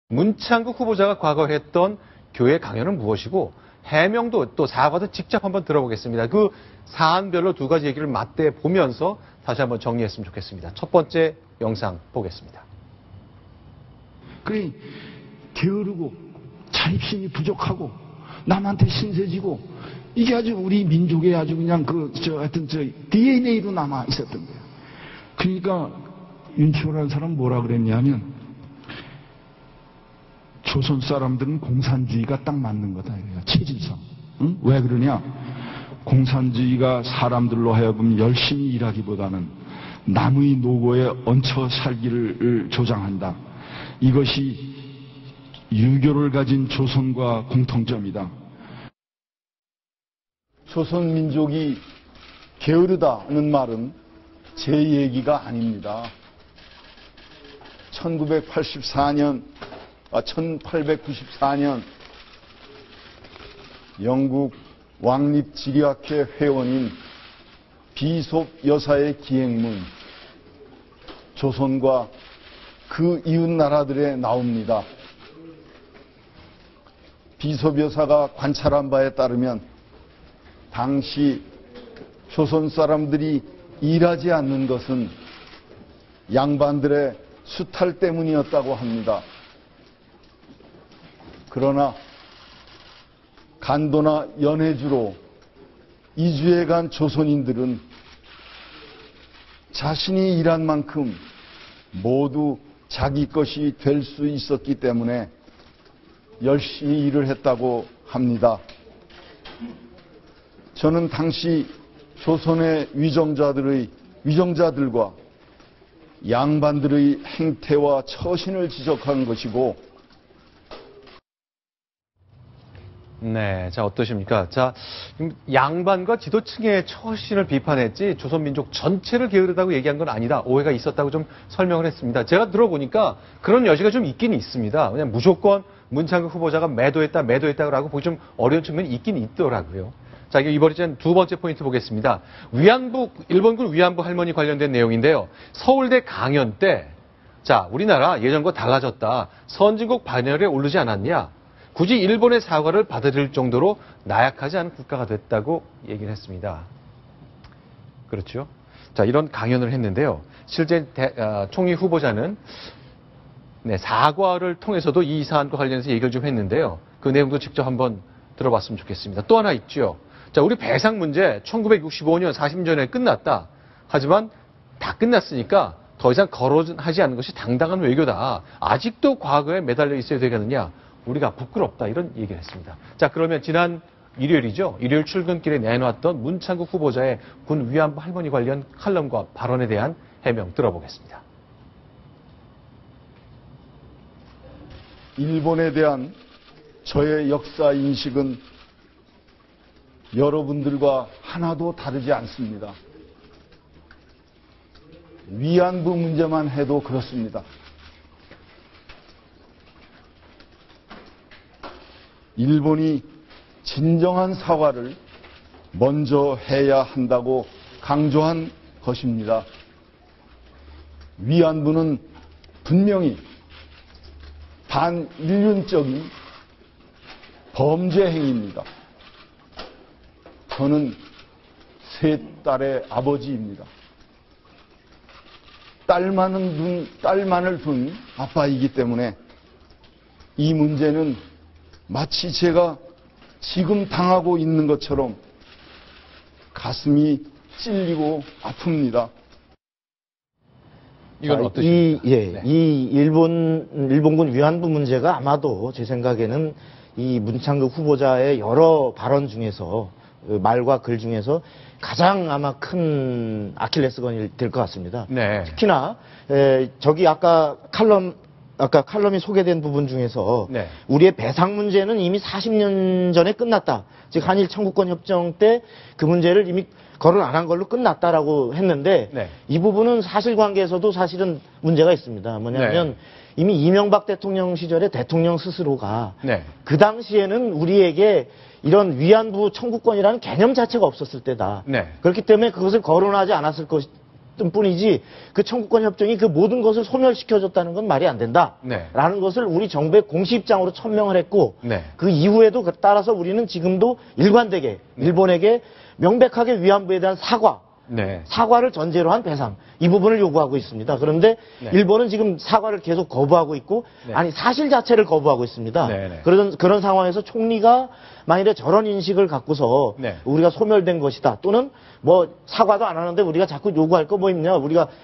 문창국 후보자가 과거 했던 교회 강연은 무엇이고 해명도 또 사과도 직접 한번 들어보겠습니다. 그 사안별로 두 가지 얘기를 맞대 보면서 다시 한번 정리했으면 좋겠습니다. 첫 번째 영상 보겠습니다. 그래 게으르고 자립심이 부족하고 남한테 신세지고 이게 아주 우리 민족의 아주 그냥 하여튼 DNA로 남아 있었던 거예요. 그러니까 윤치호라는 사람 뭐라 그랬냐면 조선 사람들은 공산주의가 딱 맞는 거다. 체질상. 응? 왜 그러냐? 공산주의가 사람들로 하여금 열심히 일하기보다는 남의 노고에 얹혀 살기를 조장한다. 이것이 유교를 가진 조선과 공통점이다. 조선 민족이 게으르다는 말은 제 얘기가 아닙니다. 1894년 영국 왕립지리학회 회원인 비솝 여사의 기행문 조선과 그 이웃 나라들에 나옵니다. 비솝 여사가 관찰한 바에 따르면 당시 조선 사람들이 일하지 않는 것은 양반들의 수탈 때문이었다고 합니다. 그러나 간도나 연해주로 이주해 간 조선인들은 자신이 일한 만큼 모두 자기 것이 될 수 있었기 때문에 열심히 일을 했다고 합니다. 저는 당시 조선의 위정자들과 양반들의 행태와 처신을 지적한 것이고. 네, 자 어떠십니까? 자, 양반과 지도층의 처신을 비판했지 조선민족 전체를 게으르다고 얘기한 건 아니다. 오해가 있었다고 좀 설명을 했습니다. 제가 들어보니까 그런 여지가 좀 있긴 있습니다. 그냥 무조건 문창국 후보자가 매도했다고 보기 좀 어려운 측면이 있긴 있더라고요. 자, 이번에 두 번째 포인트 보겠습니다. 일본군 위안부 할머니 관련된 내용인데요. 서울대 강연 때, 자, 우리나라 예전과 달라졌다. 선진국 반열에 오르지 않았냐? 굳이 일본의 사과를 받아들일 정도로 나약하지 않은 국가가 됐다고 얘기를 했습니다. 그렇죠? 자, 이런 강연을 했는데요. 실제 총리 후보자는 사과를 통해서도 이 사안과 관련해서 얘기를 좀 했는데요. 그 내용도 직접 한번 들어봤으면 좋겠습니다. 또 하나 있죠. 자, 우리 배상 문제 1965년 40년 전에 끝났다. 하지만 다 끝났으니까 더 이상 거론하지 않는 것이 당당한 외교다. 아직도 과거에 매달려 있어야 되겠느냐. 우리가 부끄럽다. 이런 얘기를 했습니다. 자, 그러면 지난 일요일이죠. 일요일 출근길에 내놓았던 문창국 후보자의 군 위안부 할머니 관련 칼럼과 발언에 대한 해명 들어보겠습니다. 일본에 대한 저의 역사 인식은 여러분들과 하나도 다르지 않습니다. 위안부 문제만 해도 그렇습니다. 일본이 진정한 사과를 먼저 해야 한다고 강조한 것입니다. 위안부는 분명히 반인륜적인 범죄 행위입니다. 저는 세 딸의 아버지입니다. 딸만을 둔 아빠이기 때문에 이 문제는 마치 제가 지금 당하고 있는 것처럼 가슴이 찔리고 아픕니다. 이건 어떠십니까? 이 일본군 위안부 문제가 아마도 제 생각에는 이 문창국 후보자의 여러 발언 중에서 말과 글 중에서 가장 아마 큰 아킬레스건이 될 것 같습니다. 네. 특히나 저기 아까 칼럼이 소개된 부분 중에서 우리의 배상 문제는 이미 40년 전에 끝났다. 즉 한일 청구권 협정 때 그 문제를 이미 거론 안 한 걸로 끝났다라고 했는데 이 부분은 사실관계에서도 사실은 문제가 있습니다. 뭐냐면 이미 이명박 대통령 시절에 대통령 스스로가 그 당시에는 우리에게 이런 위안부 청구권이라는 개념 자체가 없었을 때다. 그렇기 때문에 그것을 거론하지 않았을 했던 뿐이지 그 청구권 협정이 그 모든 것을 소멸시켜줬다는 건 말이 안 된다. 네. 라는 것을 우리 정부의 공식 입장으로 천명을 했고 네. 그 이후에도 따라서 우리는 지금도 일관되게 일본에게 명백하게 위안부에 대한 사과를 전제로 한 배상 이 부분을 요구하고 있습니다. 그런데 네. 일본은 지금 사과를 계속 거부하고 있고 네. 아니 사실 자체를 거부하고 있습니다. 네. 그런 상황에서 총리가 만일에 저런 인식을 갖고서 네. 우리가 소멸된 것이다 또는 뭐 사과도 안 하는데 우리가 자꾸 요구할 거 뭐 있냐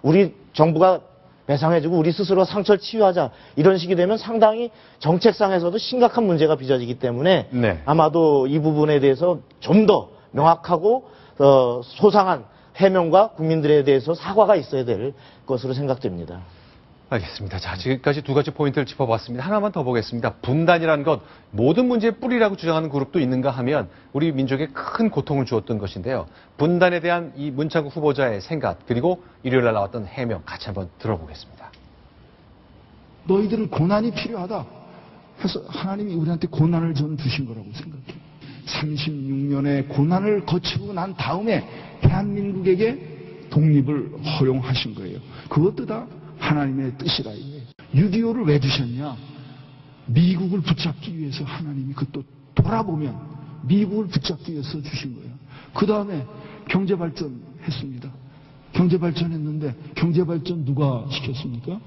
우리 정부가 배상해주고 우리 스스로 상처를 치유하자 이런 식이 되면 상당히 정책상에서도 심각한 문제가 빚어지기 때문에 네. 아마도 이 부분에 대해서 좀 더 명확하고 소상한 해명과 국민들에 대해서 사과가 있어야 될 것으로 생각됩니다. 알겠습니다. 자, 지금까지 두 가지 포인트를 짚어봤습니다. 하나만 더 보겠습니다. 분단이라는 것, 모든 문제의 뿌리라고 주장하는 그룹도 있는가 하면 우리 민족에 큰 고통을 주었던 것인데요. 분단에 대한 이 문창국 후보자의 생각, 그리고 일요일날 나왔던 해명 같이 한번 들어보겠습니다. 너희들은 고난이 필요하다 해서 하나님이 우리한테 고난을 전 주신 거라고 생각해요. 36년의 고난을 거치고 난 다음에 대한민국에게 독립을 허용하신 거예요. 그것도 다 하나님의 뜻이라 이거예요. 6.25를 왜 주셨냐? 미국을 붙잡기 위해서 하나님이 그 또 돌아보면 미국을 붙잡기 위해서 주신 거예요. 그 다음에 경제발전 했습니다. 경제발전했는데 경제발전 누가 시켰습니까?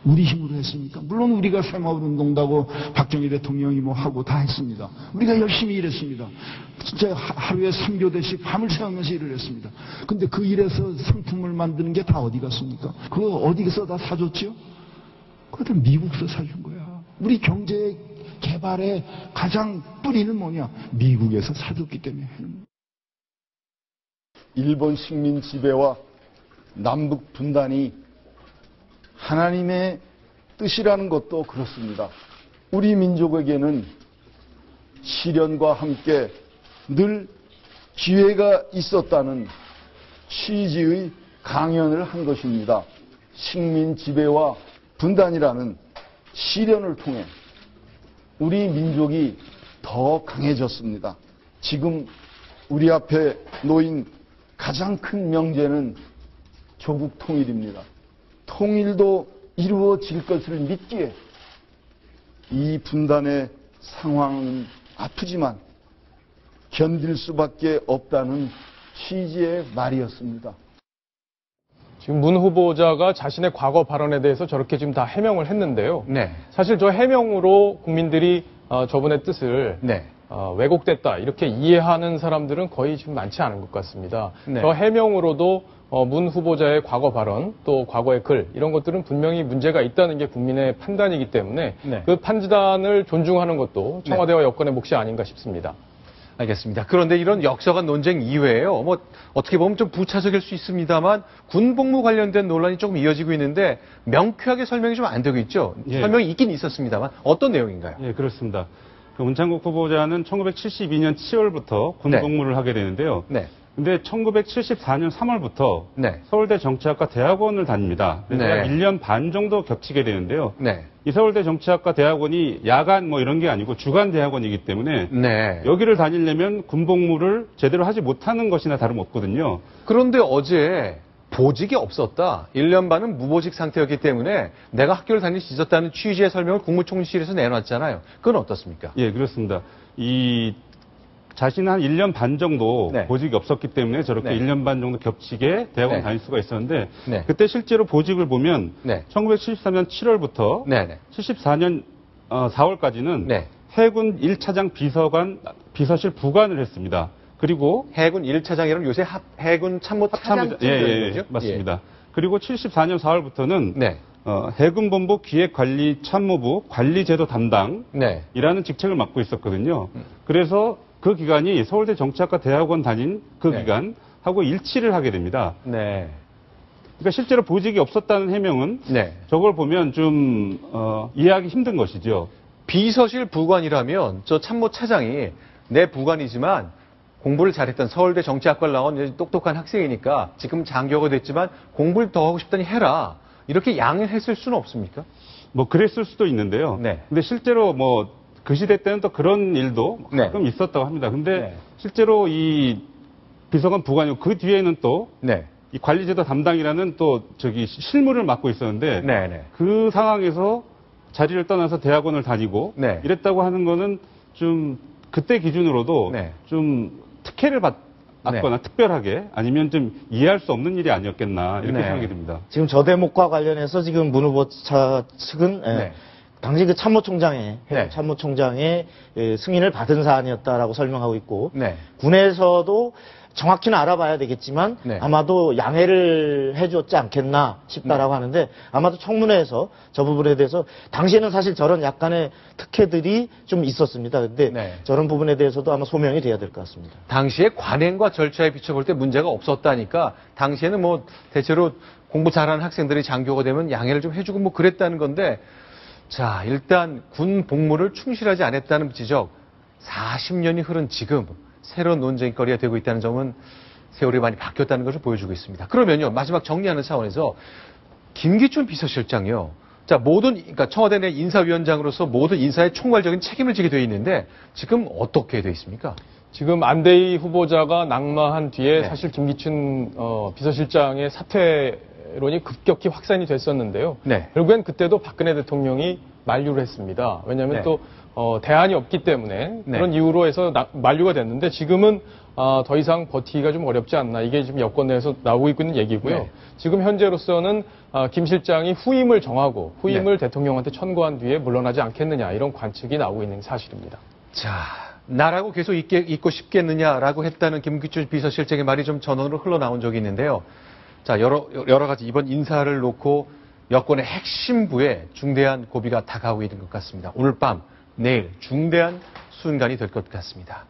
우리 힘으로 했습니까? 물론 우리가 새마을운동도 하고 박정희 대통령이 뭐 하고 다 했습니다. 우리가 열심히 일했습니다. 진짜 하루에 3교대씩 밤을 새우면서 일을 했습니다. 근데 그 일에서 상품을 만드는 게 다 어디 갔습니까? 그거 어디서 다 사줬죠? 그것도 미국에서 사준 거야. 우리 경제 개발의 가장 뿌리는 뭐냐? 미국에서 사줬기 때문에 하는 거야. 일본 식민 지배와 남북 분단이 하나님의 뜻이라는 것도 그렇습니다. 우리 민족에게는 시련과 함께 늘 기회가 있었다는 취지의 강연을 한 것입니다. 식민 지배와 분단이라는 시련을 통해 우리 민족이 더 강해졌습니다. 지금 우리 앞에 놓인 가장 큰 명제는 조국 통일입니다. 통일도 이루어질 것을 믿기에 이 분단의 상황은 아프지만 견딜 수밖에 없다는 취지의 말이었습니다. 지금 문 후보자가 자신의 과거 발언에 대해서 저렇게 지금 다 해명을 했는데요. 네. 사실 저 해명으로 국민들이 저분의 뜻을 네. 왜곡됐다 이렇게 이해하는 사람들은 거의 지금 많지 않은 것 같습니다. 네. 저 해명으로도 문 후보자의 과거 발언 또 과거의 글 이런 것들은 분명히 문제가 있다는 게 국민의 판단이기 때문에 네. 그 판단을 존중하는 것도 청와대와 여권의 몫이 아닌가 싶습니다. 알겠습니다. 그런데 이런 역사관 논쟁 이외에요. 뭐 어떻게 보면 좀 부차적일 수 있습니다만 군복무 관련된 논란이 조금 이어지고 있는데 명쾌하게 설명이 좀 안 되고 있죠. 예. 설명이 있긴 있었습니다만 어떤 내용인가요? 예, 그렇습니다. 그 문창국 후보자는 1972년 7월부터 군복무를 하게 되는데요. 네. 근데 1974년 3월부터 네. 서울대 정치학과 대학원을 다닙니다. 그래서 네. 약 1년 반 정도 겹치게 되는데요. 네. 이 서울대 정치학과 대학원이 야간 뭐 이런 게 아니고 주간 대학원이기 때문에 네. 여기를 다니려면 군복무를 제대로 하지 못하는 것이나 다름없거든요. 그런데 어제 보직이 없었다. 1년 반은 무보직 상태였기 때문에 내가 학교를 다닐 수 있었다는 취지의 설명을 국무총리실에서 내놨잖아요. 그건 어떻습니까? 예, 그렇습니다. 자신은 한 1년 반 정도 네. 보직이 없었기 때문에 저렇게 네. 1년 반 정도 겹치게 대학원 네. 다닐 수가 있었는데 네. 그때 실제로 보직을 보면 네. 1973년 7월부터 네네. 74년 4월까지는 네. 해군 1차장 비서실 부관을 했습니다. 그리고 해군 1차장이라면 요새 해군 참모 차장 예, 맞습니다. 그리고 74년 4월부터는 네. 해군본부 기획관리참모부 관리제도 담당이라는 네. 직책을 맡고 있었거든요. 그래서 그 기간이 서울대 정치학과 대학원 다닌 그 네. 기간하고 일치를 하게 됩니다. 네. 그러니까 실제로 보직이 없었다는 해명은 네. 저걸 보면 좀 이해하기 힘든 것이죠. 비서실 부관이라면 저 참모 차장이 내 부관이지만 공부를 잘했던 서울대 정치학과를 나온 똑똑한 학생이니까 지금 장교가 됐지만 공부를 더 하고 싶다니 해라. 이렇게 양해했을 수는 없습니까? 뭐 그랬을 수도 있는데요. 네. 근데 실제로 뭐 그 시대 때는 또 그런 일도 네. 가끔 있었다고 합니다. 근데 네. 실제로 이 비서관 부관이고 그 뒤에는 또 네. 이 관리제도 담당이라는 또 실무를 맡고 있었는데 네네. 그 상황에서 자리를 떠나서 대학원을 다니고 네. 이랬다고 하는 거는 좀 그때 기준으로도 네. 좀 특혜를 받거나 특별하게 아니면 좀 이해할 수 없는 일이 아니었겠나 이렇게 네. 생각이 듭니다. 지금 저 대목과 관련해서 지금 문 후보자 측은 네. 당시 그 참모총장의 네. 참모총장의 승인을 받은 사안이었다라고 설명하고 있고 네. 군에서도 정확히는 알아봐야 되겠지만 네. 아마도 양해를 해줬지 않겠나 싶다라고 네. 하는데 아마도 청문회에서 저 부분에 대해서 당시에는 사실 저런 약간의 특혜들이 좀 있었습니다. 근데 네. 저런 부분에 대해서도 아마 소명이 돼야 될 것 같습니다. 당시에 관행과 절차에 비춰볼 때 문제가 없었다니까 당시에는 뭐 대체로 공부 잘하는 학생들이 장교가 되면 양해를 좀 해주고 뭐 그랬다는 건데 자 일단 군 복무를 충실하지 않았다는 지적 40년이 흐른 지금 새로운 논쟁거리가 되고 있다는 점은 세월이 많이 바뀌었다는 것을 보여주고 있습니다. 그러면요 마지막 정리하는 차원에서 김기춘 비서실장이요. 자 그러니까 청와대 내 인사위원장으로서 모든 인사에 총괄적인 책임을 지게 돼 있는데 지금 어떻게 돼 있습니까? 지금 안대희 후보자가 낙마한 뒤에 네. 사실 김기춘 비서실장의 사퇴론이 급격히 확산이 됐었는데요. 네. 결국엔 그때도 박근혜 대통령이 만류를 했습니다. 왜냐하면 네. 또 대안이 없기 때문에 네. 그런 이유로 해서 만류가 됐는데 지금은 더 이상 버티기가 좀 어렵지 않나. 이게 지금 여권 내에서 나오고 있는 얘기고요. 네. 지금 현재로서는 김 실장이 후임을 정하고 후임을 대통령한테 천거한 뒤에 물러나지 않겠느냐 이런 관측이 나오고 있는 사실입니다. 자, 나라고 계속 있고 싶겠느냐라고 했다는 김기춘 비서실장의 말이 좀 전원으로 흘러나온 적이 있는데요. 자, 여러 가지 이번 인사를 놓고 여권의 핵심부에 중대한 고비가 다가오고 있는 것 같습니다. 오늘 밤, 내일 중대한 순간이 될 것 같습니다.